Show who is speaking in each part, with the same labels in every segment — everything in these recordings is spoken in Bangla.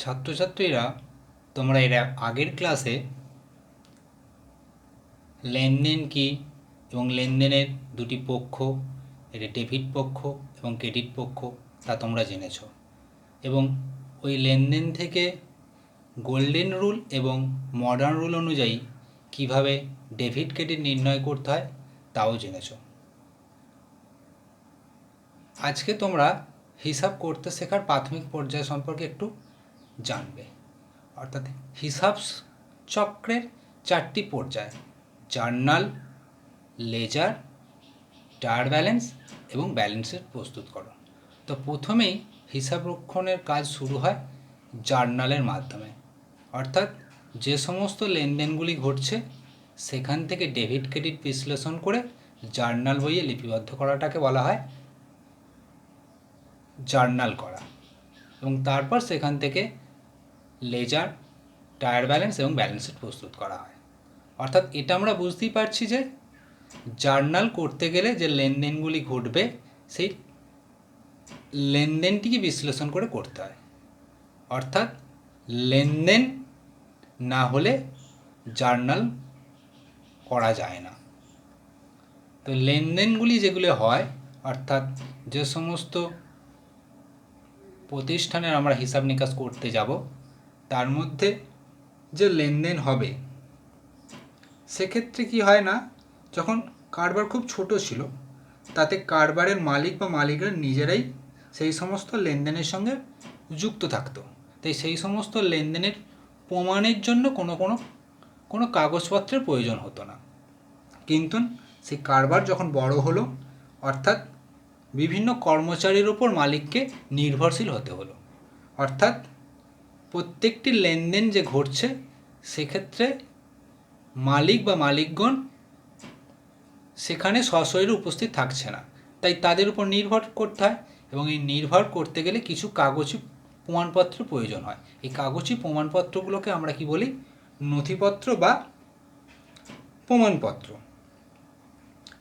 Speaker 1: ছাত্রছাত্রীরা, তোমরা এর আগের ক্লাসে লেনদেন কী এবং লেনদেনের দুটি পক্ষ, এটা ডেবিট পক্ষ এবং ক্রেডিট পক্ষ, তা তোমরা জেনেছ। এবং ওই লেনদেন থেকে গোল্ডেন রুল এবং মডার্ন রুল অনুযায়ী কিভাবে ডেবিট ক্রেডিট নির্ণয় করতে হয় তাও জেনেছ। আজকে তোমরা হিসাব করতে শেখার প্রাথমিক পর্যায় সম্পর্কে একটু জানবে। অর্থাৎ হিসাব চক্রের 4টি পর্যায়: জার্নাল, লেজার, ট্রায়াল ব্যালেন্স এবং ব্যালেন্সের প্রস্তুতকরণ। তো প্রথমেই হিসাব রক্ষণের কাজ শুরু হয় জার্নালের মাধ্যমে। অর্থাৎ যে সমস্ত লেনদেনগুলি ঘটছে সেখান থেকে ডেবিট ক্রেডিট বিশ্লেষণ করে জার্নাল বইয়ে লিপিবদ্ধ করাটাকে বলা হয় জার্নাল করা। এবং তারপর সেখান থেকে লেজার, ট্রায়াল ব্যালেন্স এবং ব্যালেন্সের প্রস্তুত করা হয়। অর্থাৎ এটা আমরা বুঝতেই পারছি যে জার্নাল করতে গেলে যে লেনদেনগুলি ঘটবে সেই লেনদেনটিকে বিশ্লেষণ করে করতে হয়। অর্থাৎ লেনদেন না হলে জার্নাল করা যায় না। তো লেনদেনগুলি যেগুলো হয়, অর্থাৎ যে সমস্ত প্রতিষ্ঠানের আমরা হিসাব নিকাশ করতে যাব তার মধ্যে যে লেনদেন হবে সেক্ষেত্রে কি হয় না, যখন কারবার খুব ছোট ছিল তাতে কারবারের মালিক বা মালিকরা নিজেরাই সেই সমস্ত লেনদেনের সঙ্গে যুক্ত থাকতো। তাই সেই সমস্ত লেনদেনের প্রমাণের জন্য কোনো কাগজপত্রের প্রয়োজন হতো না। কিন্তু সেই কারবার যখন বড় হলো, অর্থাৎ বিভিন্ন কর্মচারীর ওপর মালিককে নির্ভরশীল হতে হলো। অর্থাৎ প্রত্যেকটি লেনদেন যে ঘটছে সেক্ষেত্রে মালিক বা মালিকগণ সেখানে সশরীরে উপস্থিত থাকছে না, তাই তাদের উপর নির্ভর করতে হয়। এবং এই নির্ভর করতে গেলে কিছু কাগজি প্রমাণপত্রের প্রয়োজন হয়। এই কাগজি প্রমাণপত্রগুলোকে আমরা কি বলি? নথিপত্র বা প্রমাণপত্র,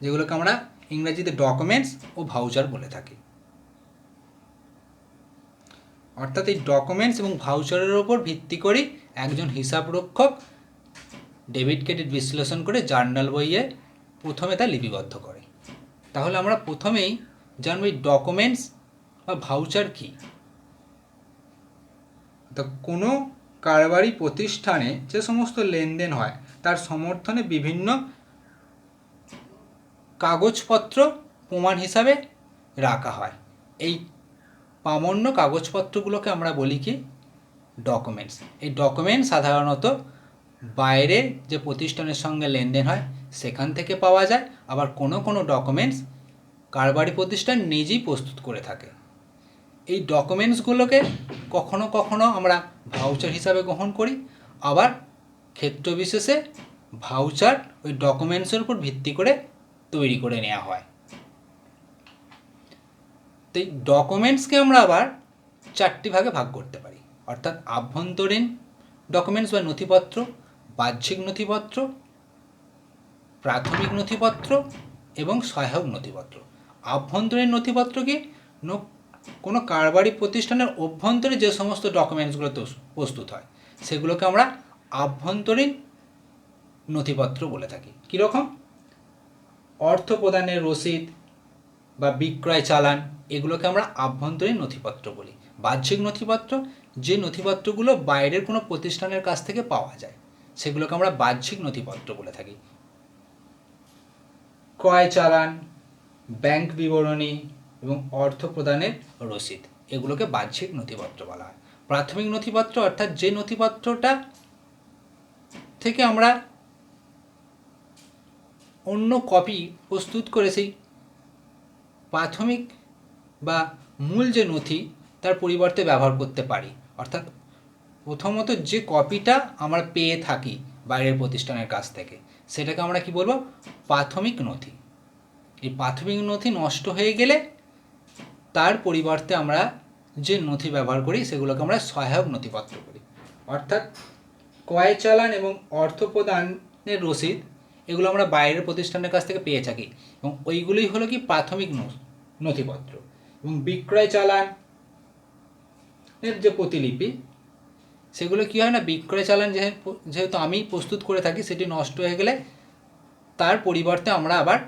Speaker 1: যেগুলোকে আমরা ইংরেজিতে ডকুমেন্টস ও ভাউচার বলে থাকি। অর্থাৎ এই ডকুমেন্টস এবং ভাউচারের ওপর ভিত্তি করে একজন হিসাবরক্ষক ডেবিট ক্রেডিট বিশ্লেষণ করে জার্নাল বইয়ে প্রথমে তা লিপিবদ্ধ করে। তাহলে আমরা প্রথমেই জানব এই ডকুমেন্টস বা ভাউচার কী। তো কোনো কারবারি প্রতিষ্ঠানে যে সমস্ত লেনদেন হয় তার সমর্থনে বিভিন্ন কাগজপত্র প্রমাণ হিসাবে রাখা হয়। এই প্রামাণ্য কাগজপত্রগুলোকে আমরা বলি কি? ডকুমেন্টস। এই ডকুমেন্টস সাধারণত বাইরে যে প্রতিষ্ঠানের সঙ্গে লেনদেন হয় সেখান থেকে পাওয়া যায়, আবার কোনো ডকুমেন্টস কারবারি প্রতিষ্ঠান নিজেই প্রস্তুত করে থাকে। এই ডকুমেন্টসগুলোকে কখনো আমরা ভাউচার হিসাবে গ্রহণ করি, আবার ক্ষেত্রবিশেষে ভাউচার ওই ডকুমেন্টসের উপর ভিত্তি করে তৈরি করে নেওয়া হয়। তো এই ডকুমেন্টসকে আমরা আবার 4টি ভাগে ভাগ করতে পারি। অর্থাৎ আভ্যন্তরীণ ডকুমেন্টস বা নথিপত্র, বাহ্যিক নথিপত্র, প্রাথমিক নথিপত্র এবং সহায়ক নথিপত্র। আভ্যন্তরীণ নথিপত্র কি? কোনো কারবারি প্রতিষ্ঠানের অভ্যন্তরে যে সমস্ত ডকুমেন্টসগুলো প্রস্তুত হয় সেগুলোকে আমরা আভ্যন্তরীণ নথিপত্র বলে থাকি। কীরকম? অর্থ প্রদানের রসিদ বা বিক্রয় চালান, এগুলোকে আমরা আভ্যন্তরীণ নথিপত্র বলি। বাহ্যিক নথিপত্র, যে নথিপত্রগুলো বাইরের কোনো প্রতিষ্ঠানের কাছ থেকে পাওয়া যায় সেগুলোকে আমরা বাহ্যিক নথিপত্র বলে থাকি। ক্রয় চালান, ব্যাংক বিবরণী এবং অর্থ প্রদানের রসিদ, এগুলোকে বাহ্যিক নথিপত্র বলা হয়। প্রাথমিক নথিপত্র অর্থাৎ যে নথিপত্রটা থেকে আমরা অন্য কপি প্রস্তুত করে সেই প্রাথমিক বা মূল যে নথি তার পরিবর্তে ব্যবহার করতে পারি। অর্থাৎ প্রথমত যে কপিটা আমরা পেয়ে থাকি বাইরের প্রতিষ্ঠানের কাছ থেকে সেটাকে আমরা কি বলবো? প্রাথমিক নথি। এই প্রাথমিক নথি নষ্ট হয়ে গেলে তার পরিবর্তে আমরা যে নথি ব্যবহার করি সেগুলোকে আমরা সহায়ক নথিপত্র বলি। অর্থাৎ ক্রয় চালান এবং অর্থ প্রদানের রসিদ, এগুলো আমরা বাইরের প্রতিষ্ঠানের কাছ থেকে পেয়ে থাকি এবং ওইগুলোই হলো কি প্রাথমিক নথিপত্র। এবং বিক্রয় চালানের যে প্রতিলিপি সেগুলো কী হয় না, বিক্রয় চালান যেহেতু আমি প্রস্তুত করে থাকি, সেটি নষ্ট হয়ে গেলে তার পরিবর্তে আমরা আবার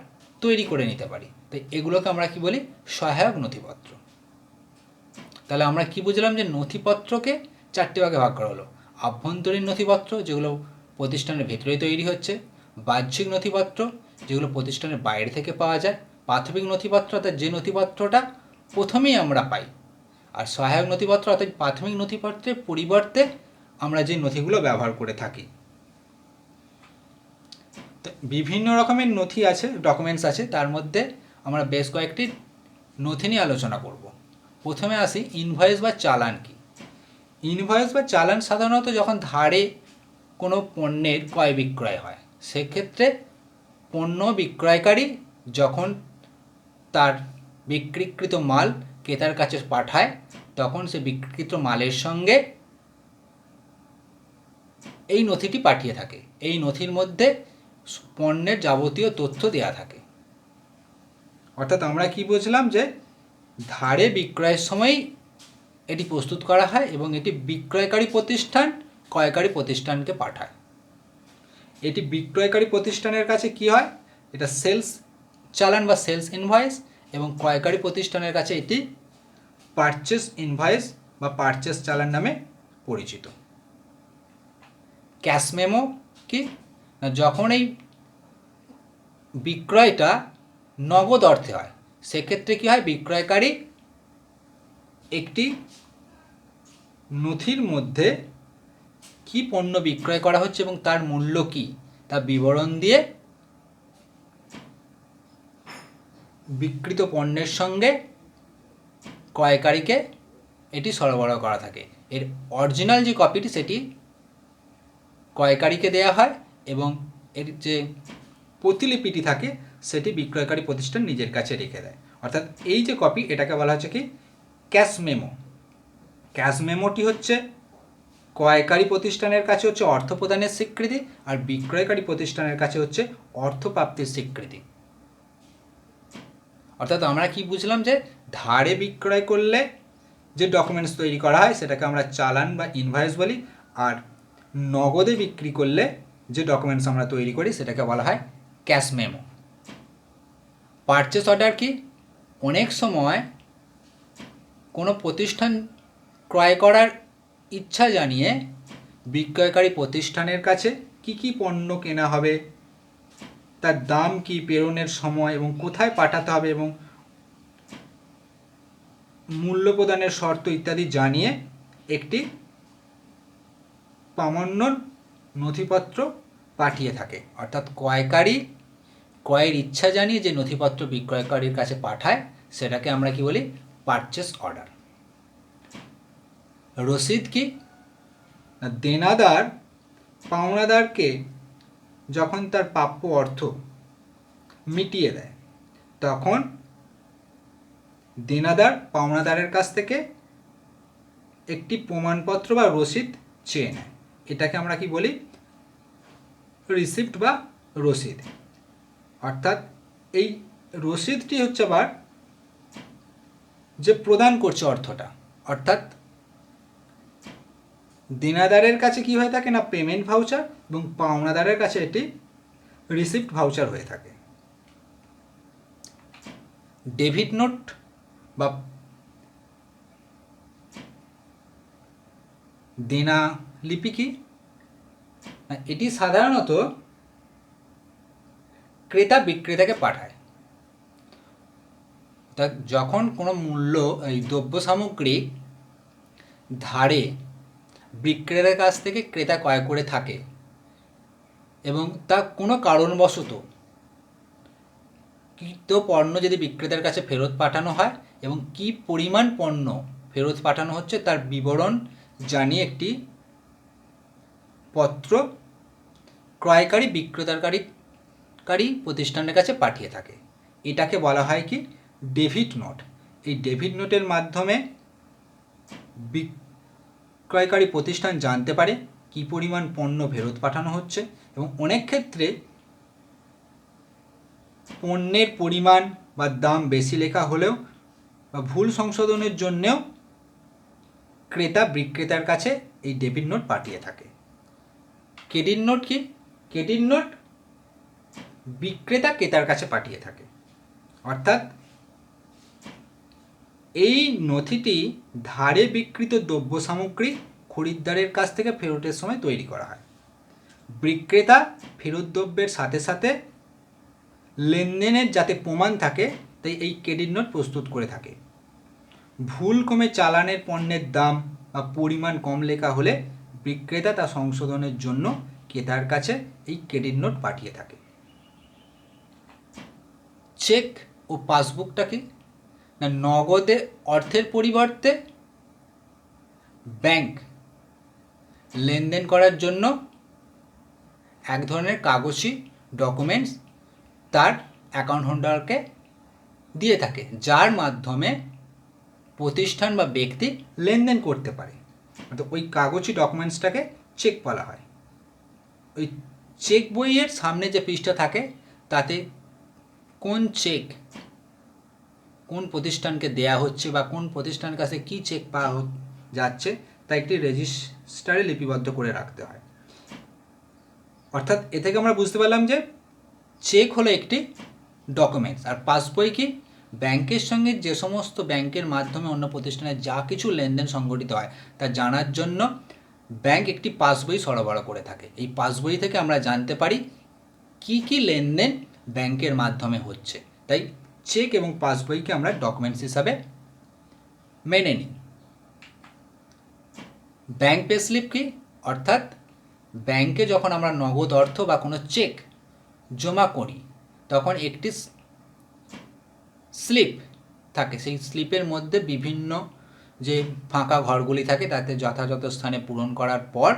Speaker 1: তৈরি করে নিতে পারি। তাই এগুলোকে আমরা কি বলি, সহায়ক নথিপত্র। তাহলে আমরা কি বুঝলাম, যে নথিপত্রকে 4টে ভাগে ভাগ করা হলো। আভ্যন্তরীণ নথিপত্র, যেগুলো প্রতিষ্ঠানের ভেতরেই তৈরি হচ্ছে; বাহ্যিক নথিপত্র, যেগুলো প্রতিষ্ঠানের বাইরে থেকে পাওয়া যায়; প্রাথমিক নথিপত্র, অর্থাৎ যে নথিপত্রটা প্রথমেই আমরা পাই; আর সহায়ক নথিপত্র, অর্থাৎ প্রাথমিক নথিপত্রের পরিবর্তে আমরা যে নথিগুলো ব্যবহার করে থাকি। তো বিভিন্ন রকমের নথি আছে, ডকুমেন্টস আছে, তার মধ্যে আমরা বেশ কয়েকটি নথি নিয়ে আলোচনা করব। প্রথমে আসি, ইনভয়েস বা চালান কি। ইনভয়েস বা চালান সাধারণত যখন ধারে কোনো পণ্যের ক্রয় বিক্রয় হয়, সেক্ষেত্রে পণ্য বিক্রয়কারী যখন তার বিক্রিকৃত মাল ক্রেতার কাছে পাঠায়, তখন সে বিক্রিকৃত মালের সঙ্গে এই নথিটি পাঠিয়ে থাকে। এই নথির মধ্যে পণ্যের যাবতীয় তথ্য দেওয়া থাকে। অর্থাৎ আমরা কি বুঝলাম, যে ধারে বিক্রয়ের সময়ই এটি প্রস্তুত করা হয় এবং এটি বিক্রয়কারী প্রতিষ্ঠান ক্রয়কারী প্রতিষ্ঠানকে পাঠায়। এটি বিক্রয়কারী প্রতিষ্ঠানের কাছে কি হয়, এটা সেলস চালান বা সেলস ইনভয়েস, এবং ক্রয়কারী প্রতিষ্ঠানের কাছে এটি পারচেস ইনভয়েস বা পারচেস চালান নামে পরিচিত। ক্যাশ মেমো কি, যখন এই বিক্রয়টা নগদ অর্থে হয়, সেক্ষেত্রে কি হয়, বিক্রয়কারী একটি নথির মধ্যে কি পণ্য বিক্রয় করা হচ্ছে এবং তার মূল্য কি তা বিবরণ দিয়ে বিক্রিত পণ্যের সঙ্গে ক্রয়কারীকে এটি সরবরাহ করা থাকে। এর অরিজিনাল যে কপিটি সেটি ক্রয়কারীকে দেওয়া হয় এবং এর যে প্রতিলিপিটি থাকে সেটি বিক্রয়কারী প্রতিষ্ঠান নিজের কাছে রেখে দেয়। অর্থাৎ এই যে কপি, এটাকে বলা হচ্ছে কি, ক্যাশ মেমো। ক্যাশ মেমোটি হচ্ছে ক্রয়কারী প্রতিষ্ঠানের কাছে হচ্ছে অর্থ প্রদানের স্বীকৃতি, আর বিক্রয়কারী প্রতিষ্ঠানের কাছে হচ্ছে অর্থ প্রাপ্তির স্বীকৃতি। অর্থাৎ আমরা কি বুঝলাম, যে ধারে বিক্রয় করলে যে ডকুমেন্টস তৈরি করা হয় সেটাকে আমরা চালান বা ইনভয়েস বলি, আর নগদে বিক্রি করলে যে ডকুমেন্টস আমরা তৈরি করি সেটাকে বলা হয় ক্যাশ মেমো। পারচেস অর্ডার কি, অনেক সময় কোনো প্রতিষ্ঠান ক্রয় করার ইচ্ছা জানিয়ে বিক্রয়কারী প্রতিষ্ঠানের কাছে কি কি পণ্য কেনা হবে, তার দাম কি, প্রেরণের সময় এবং কোথায় পাঠাতে হবে এবং মূল্য প্রদানের শর্ত ইত্যাদি জানিয়ে একটি প্রামাণ্য নথিপত্র পাঠিয়ে থাকে। অর্থাৎ ক্রয়কারী ক্রয়ের ইচ্ছা জানিয়ে যে নথিপত্র বিক্রয়কারীর কাছে পাঠায় সেটাকে আমরা কি বলি, পারচেস অর্ডার। রসিদ কি, দেনাদার পাওনাদারকে যখন তার প্রাপ্য অর্থ মিটিয়ে দেয়, তখন দেনাদার পাওনাদারের কাছ থেকে একটি প্রমাণপত্র বা রসিদ চেয়ে নেয়। এটাকে আমরা কি বলি, রিসিপ্ট বা রসিদ। অর্থাৎ এই রসিদটি হচ্ছে আবার যে প্রদান করছে অর্থটা, অর্থাৎ দেনাদারের কাছে কি হয়ে থাকে না, পেমেন্ট ভাউচার, এবং পাওনাদারের কাছে এটি রিসিপ্ট ভাউচার হয়ে থাকে। ডেবিট নোট বা দেনা লিপি কি, এটি সাধারণত ক্রেতা বিক্রেতাকে পাঠায়। তা যখন কোনো মূল্য এই দ্রব্য সামগ্রী ধারে বিক্রেতার কাছ থেকে ক্রেতা ক্রয় করে থাকে এবং তা কোনো কারণবশত কৃত পণ্য যদি বিক্রেতার কাছে ফেরত পাঠানো হয় এবং কি পরিমাণ পণ্য ফেরত পাঠানো হচ্ছে তার বিবরণ জানিয়ে একটি পত্র ক্রয়কারী বিক্রেতাকারী প্রতিষ্ঠানের কাছে পাঠিয়ে থাকে। এটাকে বলা হয় কি, ডেবিট নোট। এই ডেবিট নোটের মাধ্যমে বিক্রয়কারী প্রতিষ্ঠান জানতে পারে কি পরিমাণ পণ্য ফেরত পাঠানো হচ্ছে, এবং অনেক ক্ষেত্রে পণ্যের পরিমাণ বা দাম বেশি লেখা হলেও বা ভুল সংশোধনের জন্যেও ক্রেতা বিক্রেতার কাছে এই ডেবিট নোট পাঠিয়ে থাকে। ক্রেডিট নোট কি? ক্রেডিট নোট বিক্রেতা ক্রেতার কাছে পাঠিয়ে থাকে, অর্থাৎ এই নথিটি ধারে বিক্রিত দ্রব্য সামগ্রী খরিদ্দারের কাছ থেকে ফেরতের সময় তৈরি করা হয়। বিক্রেতা ফেরত দ্রব্যের সাথে সাথে লেনদেনের যাতে প্রমাণ থাকে তাই এই ক্রেডিট নোট প্রস্তুত করে থাকে। ভুল ক্রমে চালানের পণ্যের দাম বা পরিমাণ কম লেখা হলে বিক্রেতা তা সংশোধনের জন্য ক্রেতার কাছে এই ক্রেডিট নোট পাঠিয়ে থাকে। চেক ও পাসবুকটা কি? না, নগদে অর্থের পরিবর্তে ব্যাংক লেনদেন করার জন্য এক ধরনের কাগজি ডকুমেন্টস তার অ্যাকাউন্ট হোল্ডারকে দিয়ে থাকে, যার মাধ্যমে প্রতিষ্ঠান বা ব্যক্তি লেনদেন করতে পারে। অর্থাৎ ওই কাগজি ডকুমেন্টসটাকে চেক বলা হয়। ওই চেক বইয়ের সামনে যে পৃষ্ঠা থাকে তাতে কোন চেক কোন প্রতিষ্ঠানকে দেয়া হচ্ছে বা কোন প্রতিষ্ঠানের কাছে কী চেক পাওয়া যাচ্ছে তা একটি রেজিস্টারে লিপিবদ্ধ করে রাখতে হয়। অর্থাৎ এ থেকে আমরা বুঝতে পারলাম যে চেক হলো একটি ডকুমেন্টস, আর পাসবই কি? ব্যাংকের সঙ্গে যে সমস্ত ব্যাংকের মাধ্যমে অন্য প্রতিষ্ঠানে যা কিছু লেনদেন সংঘটিত হয় তা জানার জন্য ব্যাংক একটি পাসবই সরবরাহ করে থাকে। এই পাসবই থেকে আমরা জানতে পারি কি কি লেনদেন ব্যাংকের মাধ্যমে হচ্ছে। তাই চেক এবং পাসবইকে আমরা ডকুমেন্টস হিসাবে মেনে নিই। ব্যাংক পে স্লিপ কি? অর্থাৎ ব্যাংকে যখন আমরা নগদ অর্থ বা কোনো চেক জমা করি তখন একটি স্লিপ থাকে, সেই স্লিপের মধ্যে বিভিন্ন যে ফাঁকা ঘরগুলি থাকে তাতে যথাযথ স্থানে পূরণ করার পর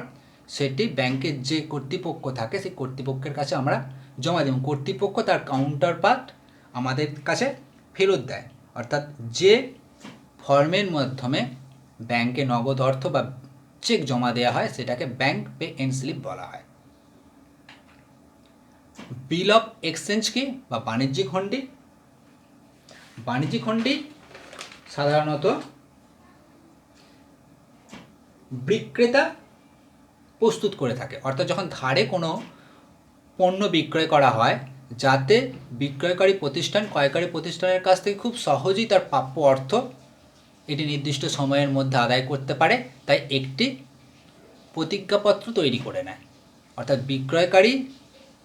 Speaker 1: সেটি ব্যাংকের যে কর্তৃপক্ষ থাকে সেই কর্তৃপক্ষের কাছে আমরা জমা দিই। কর্তৃপক্ষ তার কাউন্টার পার্ট আমাদের কাছে ফেরত দেয়। অর্থাৎ যে ফর্মের মাধ্যমে ব্যাংকে নগদ অর্থ বা চেক জমা দেওয়া হয় সেটাকে ব্যাংক পে এন্ড স্লিপ বলা হয়। বিল অফ এক্সচেঞ্জ কি? বা বাণিজ্যিক হুন্ডি। বাণিজ্যিক হুন্ডি সাধারণত বিক্রেতা প্রস্তুত করে থাকে। অর্থাৎ যখন ধারে কোনো পণ্য বিক্রয় করা হয় যাতে বিক্রয়কারী প্রতিষ্ঠান ক্রয়কারী প্রতিষ্ঠানের কাছ থেকে খুব সহজেই তার প্রাপ্য অর্থ এটি নির্দিষ্ট সময়ের মধ্যে আদায় করতে পারে, তাই একটি প্রতিজ্ঞাপত্র তৈরি করে নেয়। অর্থাৎ বিক্রয়কারী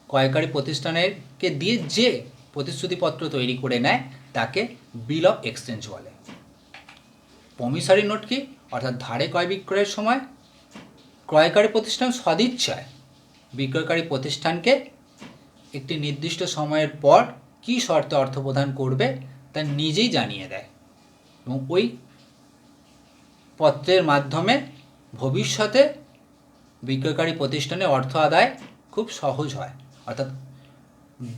Speaker 1: ক্রয়কারী প্রতিষ্ঠানকে দিয়ে যে প্রতিশ্রুতিপত্র তৈরি করে নেয় তাকে বিল অফ এক্সচেঞ্জ বলে। প্রমিসারি নোট কি? অর্থাৎ ধারে ক্রয় বিক্রয়ের সময় ক্রয়কারী প্রতিষ্ঠান সদিচ্ছায় বিক্রয়কারী প্রতিষ্ঠানকে একটি নির্দিষ্ট সময়ের পর কী শর্তে অর্থ প্রদান করবে তা নিজেই জানিয়ে দেয় এবং ওই পত্রের মাধ্যমে ভবিষ্যতে বিক্রয়কারী প্রতিষ্ঠানে অর্থ আদায় খুব সহজ হয়। অর্থাৎ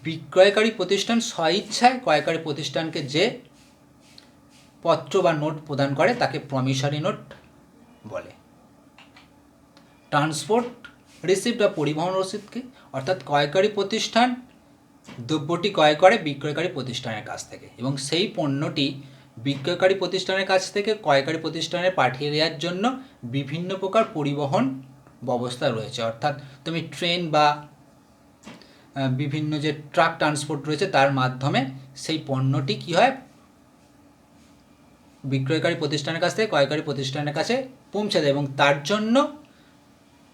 Speaker 1: বিক্রয়কারী প্রতিষ্ঠান স্বইচ্ছায় ক্রয়কারী প্রতিষ্ঠানকে যে পত্র বা নোট প্রদান করে তাকে প্রমিসারি নোট বলে। ট্রান্সপোর্ট রিসিপ্ট বা পরিবহন রসিদকে? অর্থাৎ ক্রয়কারী প্রতিষ্ঠান দ্রব্যটি ক্রয় করে বিক্রয়কারী প্রতিষ্ঠানের কাছ থেকে এবং সেই পণ্যটি বিক্রয়কারী প্রতিষ্ঠানের কাছ থেকে ক্রয়কারী প্রতিষ্ঠানে পাঠিয়ে দেওয়ার জন্য বিভিন্ন প্রকার পরিবহন ব্যবস্থা রয়েছে। অর্থাৎ তুমি ট্রেন বা বিভিন্ন যে ট্রাক ট্রান্সপোর্ট রয়েছে তার মাধ্যমে সেই পণ্যটি কী হয় বিক্রয়কারী প্রতিষ্ঠানের কাছ থেকে ক্রয়কারী প্রতিষ্ঠানের কাছে পৌঁছে দেয় এবং তার জন্য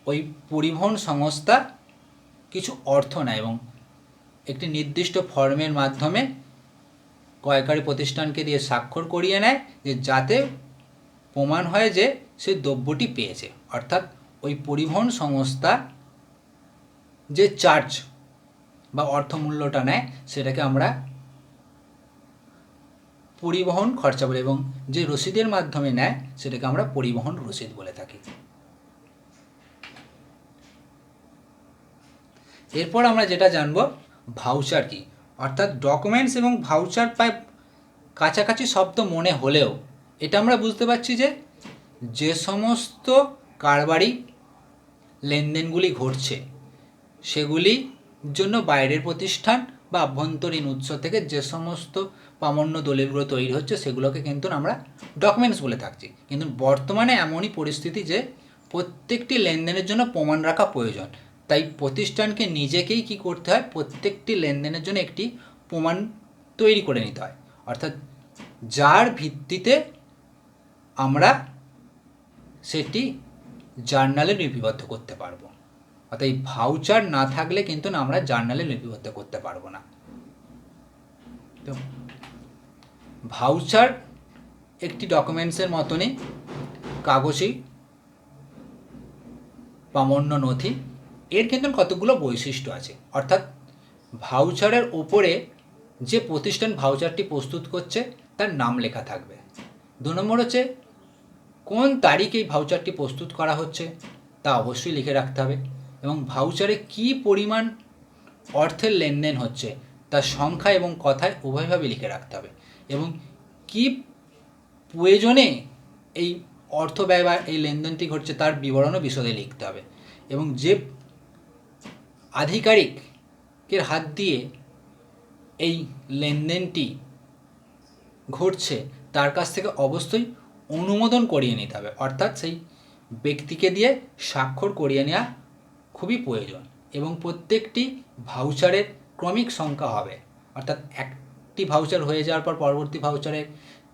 Speaker 1: ওই পরিবহন সংস্থা কিছু অর্থ নেয় এবং একটি নির্দিষ্ট ফর্মের মাধ্যমে ক্রয়কারী প্রতিষ্ঠানকে দিয়ে স্বাক্ষর করিয়ে নেয় যে যাতে প্রমাণ হয় যে সে দ্রব্যটি পেয়েছে। অর্থাৎ ওই পরিবহন সংস্থা যে চার্জ বা অর্থমূল্যটা নেয় সেটাকে আমরা পরিবহন খরচা বলি এবং যে রসিদের মাধ্যমে নেয় সেটাকে আমরা পরিবহন রসিদ বলে থাকি। এরপর আমরা যেটা জানব ভাউচার কি? অর্থাৎ ডকুমেন্টস এবং ভাউচার প্রায় কাছাকাছি শব্দ মনে হলেও এটা আমরা বুঝতে পারছি যে সমস্ত কারবারি লেনদেনগুলি ঘটছে সেগুলির জন্য বাইরের প্রতিষ্ঠান বা আভ্যন্তরীণ উৎস থেকে যে সমস্ত প্রামাণ্য দলিলগুলো তৈরি হচ্ছে সেগুলোকে কিন্তু আমরা ডকুমেন্টস বলে থাকছি। কিন্তু বর্তমানে এমনই পরিস্থিতি যে প্রত্যেকটি লেনদেনের জন্য প্রমাণ রাখা প্রয়োজন। তাই প্রতিষ্ঠানকে নিজেকেই কি করতে হয়, প্রত্যেকটি লেনদেনের জন্য একটি প্রমাণ তৈরি করে নিতে হয়, অর্থাৎ যার ভিত্তিতে আমরা সেটি জার্নালে লিপিবদ্ধ করতে পারবো। অর্থাৎ এই ভাউচার না থাকলে কিন্তু আমরা জার্নালে লিপিবদ্ধ করতে পারবো না। তো ভাউচার একটি ডকুমেন্টসের মতনই কাগজি প্রামাণ্য নথি। এর কিন্তু কতগুলো বৈশিষ্ট্য আছে, অর্থাৎ ভাউচারের ওপরে যে প্রতিষ্ঠান ভাউচারটি প্রস্তুত করছে তার নাম লেখা থাকবে। 2 নম্বর হচ্ছে কোন তারিখে এই ভাউচারটি প্রস্তুত করা হচ্ছে তা অবশ্যই লিখে রাখতে হবে, এবং ভাউচারে কী পরিমাণ অর্থের লেনদেন হচ্ছে তার সংখ্যা এবং কথায় উভয়ভাবে লিখে রাখতে হবে, এবং কী প্রয়োজনে এই অর্থ ব্যয় বা এই লেনদেনটি ঘটছে তার বিবরণও বিশদে লিখতে হবে, এবং যে আধিকারিকের হাত দিয়ে এই লেনদেনটি ঘটছে তার কাছ থেকে অবশ্যই অনুমোদন করিয়ে নিতে হবে, অর্থাৎ সেই ব্যক্তিকে দিয়ে স্বাক্ষর করিয়ে নেওয়া খুবই প্রয়োজন। এবং প্রত্যেকটি ভাউচারের ক্রমিক সংখ্যা হবে, অর্থাৎ একটি ভাউচার হয়ে যাওয়ার পর পরবর্তী ভাউচারের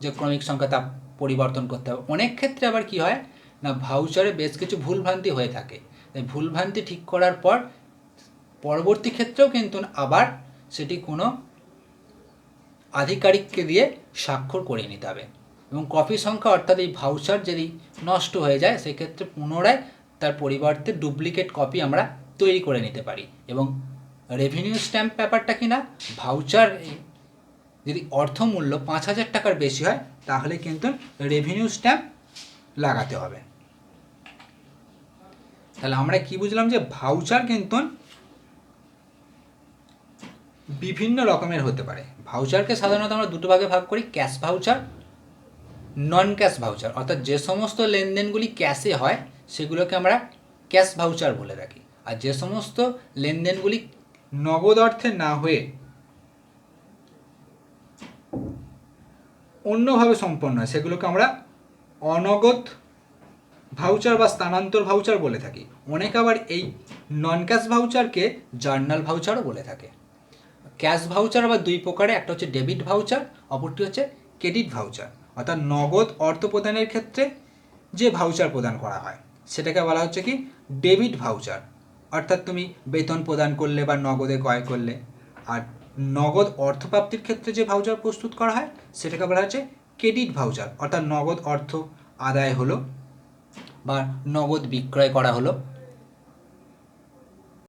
Speaker 1: যে ক্রমিক সংখ্যা তা পরিবর্তন করতে হবে। অনেক ক্ষেত্রে আবার কি হয় না, ভাউচারে বেশ কিছু ভুলভ্রান্তি হয়ে থাকে, তাই ভুলভ্রান্তি ঠিক করার পর পরবর্তী ক্ষেত্রেও কিন্তু আবার সেটি কোনো আধিকারিককে দিয়ে স্বাক্ষর করিয়ে নিতে হবে। এবং কপি সংখ্যা, অর্থাৎ এই ভাউচার যদি নষ্ট হয়ে যায় সেক্ষেত্রে পুনরায় তার পরিবর্তে ডুপ্লিকেট কপি আমরা তৈরি করে নিতে পারি। এবং রেভিনিউ স্ট্যাম্প ব্যাপারটা কি না, ভাউচার যদি অর্থমূল্য 5,000 টাকার বেশি হয় তাহলে কিন্তু রেভিনিউ স্ট্যাম্প লাগাতে হবে। তাহলে আমরা কি বুঝলাম যে ভাউচার কিন্তু বিভিন্ন রকমের হতে পারে। ভাউচারকে সাধারণত আমরা দুটো ভাগে ভাগ করি, ক্যাশ ভাউচার, নন ক্যাশ ভাউচার। অর্থাৎ যে সমস্ত লেনদেনগুলি ক্যাশে হয় সেগুলোকে আমরা ক্যাশ ভাউচার বলে থাকি, আর যে সমস্ত লেনদেনগুলি নগদ অর্থে না হয়ে অন্যভাবে সম্পন্ন হয় সেগুলোকে আমরা অনগদ ভাউচার বা স্থানান্তর ভাউচার বলে থাকি। অনেক আবার এই নন ক্যাশ ভাউচারকে জার্নাল ভাউচারও বলে থাকে। ক্যাশ ভাউচার আবার দুই প্রকারে, একটা হচ্ছে ডেবিট ভাউচার, অপরটি হচ্ছে ক্রেডিট ভাউচার। অর্থাৎ নগদ অর্থ প্রদানের ক্ষেত্রে যে ভাউচার প্রদান করা হয় সেটাকে বলা হচ্ছে কি ডেবিট ভাউচার, অর্থাৎ তুমি বেতন প্রদান করলে বা নগদে ক্রয় করলে। আর নগদ অর্থপ্রাপ্তির ক্ষেত্রে যে ভাউচার প্রস্তুত করা হয় সেটাকে বলা হচ্ছে ক্রেডিট ভাউচার, অর্থাৎ নগদ অর্থ আদায় হলো বা নগদ বিক্রয় করা হলো